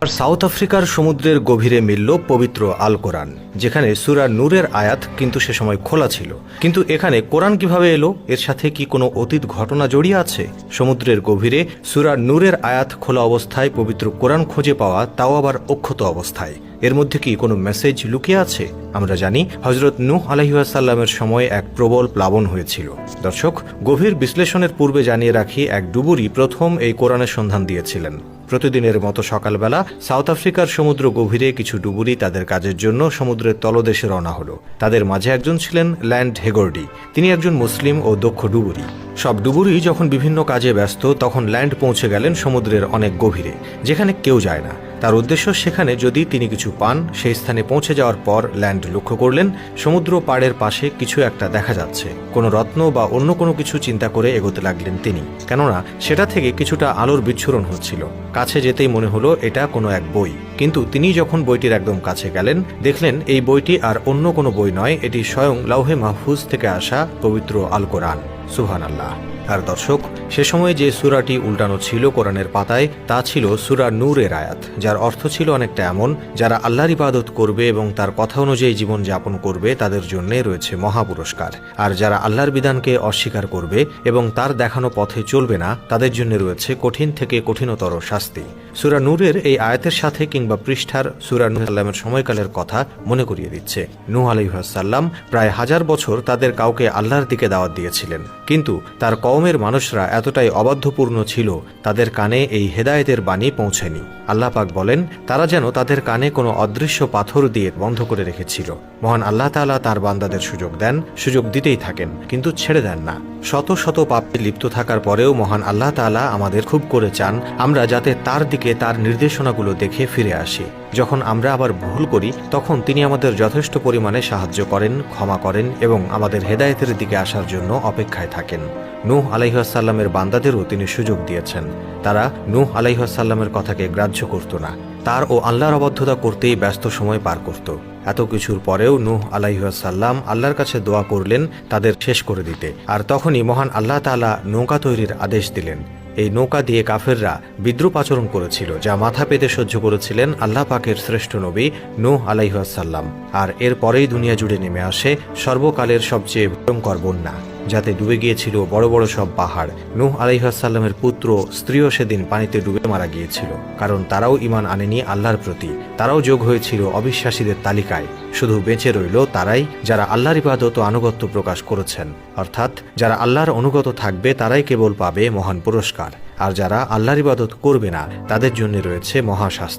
আর south আফ্রিকার সমুদ্রের গভীরে মিলল পবিত্র আল কোরআন, যেখানে সূরা নূরের আয়াত কিন্তু সে সময় খোলা ছিল। কিন্তু এখানে কোরআন কিভাবে এলো? এর সাথে কি কোনো অতীত ঘটনা জড়িয়ে আছে? সমুদ্রের গভীরে সূরা নূরের আয়াত খোলা অবস্থায় পবিত্র কোরআন খুঁজে পাওয়া, তাও আবার অক্ষত অবস্থায়। এর মধ্যে কি কোনো মেসেজ লুকিয়ে আছে? আমরা জানি হযরত নূহ আলাইহিসসালামের সময় এক প্রবল প্লাবন হয়েছিল। দর্শক, গভীর বিশ্লেষণের পূর্বে জানিয়ে রাখি, এক ডুবুরি প্রথম এই কোরআনের সন্ধান দিয়েছিলেন। প্রতিদিনের মতো সকালবেলা সাউথ আফ্রিকার সমুদ্র গভীরে কিছু ডুবুরি তাদের কাজের জন্য সমুদ্রের তলদেশে রওনা হলো। তাদের মাঝে একজন ছিলেন ল্যান্ড হেগর্ডি। তিনি একজন মুসলিম ও দক্ষ ডুবুরি। সব ডুবুরি যখন বিভিন্ন কাজে ব্যস্ত, তখন ল্যান্ড পৌঁছে গেলেন সমুদ্রের অনেক গভীরে, যেখানে কেউ যায় না। তার উদ্দেশ্য, সেখানে যদি তিনি কিছু পান। সেই স্থানে পৌঁছে যাওয়ার পর ল্যান্ড লক্ষ্য করলেন সমুদ্র পাড়ের পাশে কিছু একটা দেখা যাচ্ছে। কোনো রত্ন বা অন্য কোনো কিছু চিন্তা করে এগোতে লাগলেন তিনি, কেননা সেটা থেকে কিছুটা আলোর বিচ্ছুরণ হচ্ছিল। কাছে যেতেই মনে হলো এটা কোনো এক বই। কিন্তু তিনি যখন বইটির একদম কাছে গেলেন, দেখলেন এই বইটি আর অন্য কোনো বই নয়, এটি স্বয়ং লাউহে মাহফুজ থেকে আসা পবিত্র আল কোরআন। সুবহানাল্লাহ। আর দর্শক, সে সময় যে সূরাটি উল্টানো ছিল কোরআনের পাতায়, তা ছিল সূরা নূরের আয়াত, যার অর্থ ছিল অনেকটা এমন: যারা আল্লাহর ইবাদত করবে এবং তার কথা অনুযায়ী জীবন যাপন করবে, তাদের জন্য রয়েছে মহা পুরস্কার। আর যারা আল্লাহর বিধানকে অস্বীকার করবে এবং তার দেখানো পথে চলবে না, তাদের জন্য রয়েছে কঠিন থেকে কঠিনতর শাস্তি। সূরা নূরের এই আয়াতের সাথে কিংবা পৃষ্ঠার সূরা নূহ আলাইহিস সময়কালের কথা মনে করিয়ে দিচ্ছে। নূহ আলাইহিস সালাম প্রায় 1000 বছর তাদের কাউকে আল্লাহর দিকে দাওয়াত দিয়েছিলেন, কিন্তু তার কওমের মানুষরা এতটাই অবাধ্যপূর্ণ ছিল, তাদের কানে এই হেদায়েতের বাণী পৌঁছেনি। আল্লাহ পাক বলেন, তারা যেন তাদের কানে কোনো অদৃশ্য পাথর দিয়ে বন্ধ করে রেখেছিল। মহান আল্লাহ তাআলা তার বান্দাদের সুযোগ দেন, সুযোগ দিতেই থাকেন, কিন্তু ছেড়ে দেন না। শত শত পাপে লিপ্ত থাকার পরেও মহান আল্লাহ তাআলা আমাদের খুব করে চান আমরা যাতে তার দিকে, তার নির্দেশনাগুলো দেখে ফিরে আসি। যখন আমরা আবার ভুল করি, তখন তিনি আমাদের যথেষ্ট পরিমাণে সাহায্য করেন, ক্ষমা করেন এবং আমাদের হেদায়েতের দিকে আসার জন্য অপেক্ষায় থাকেন। নূহ আলাইহিস সালামের বান্দাদেরও তিনি সুযোগ দিয়েছেন। তারা নূহ আলাইহিস সালামের কথাকে গ্রাহ্য করত না, তার ও আল্লাহর অবাধ্যতা করতেই ব্যস্ত সময় পার করত। এত কিছুর পরেও নূহ আলাইহিস সালাম আল্লাহর কাছে দোয়া করলেন তাদের শেষ করে দিতে। আর তখনই মহান আল্লাহ তাআলা নৌকা তৈরির আদেশ দিলেন। এই নৌকা দিয়ে কাফেররা বিদ্রূপ আচরণ করেছিল, যা মাথা পেতে সহ্য করেছিলেন আল্লাহ পাকের শ্রেষ্ঠ নবী নূহ আলাইহিস সালাম। আর এর পরেই দুনিয়া জুড়ে নেমে আসে সর্বকালের সবচেয়ে ভয়ঙ্কর বন্যা, যাতে ডুবে গিয়েছিল বড় বড় সব পাহাড়। নূহ আলাইহিস সালামের পুত্র স্ত্রীও সেদিন পানিতে ডুবে মারা গিয়েছিল, কারণ তারাও ঈমান আনেনি আল্লাহর প্রতি। তারাও যোগ হয়েছিল অবিশ্বাসীদের তালিকায়। শুধু বেঁচে রইল তারাই যারা আল্লাহর ইবাদত ও আনুগত্য প্রকাশ করেছেন। অর্থাৎ যারা আল্লাহর অনুগত থাকবে তারাই কেবল পাবে মহান পুরস্কার, আর যারা আল্লাহর ইবাদত করবে না, তাদের জন্য রয়েছে মহাশাস্তি।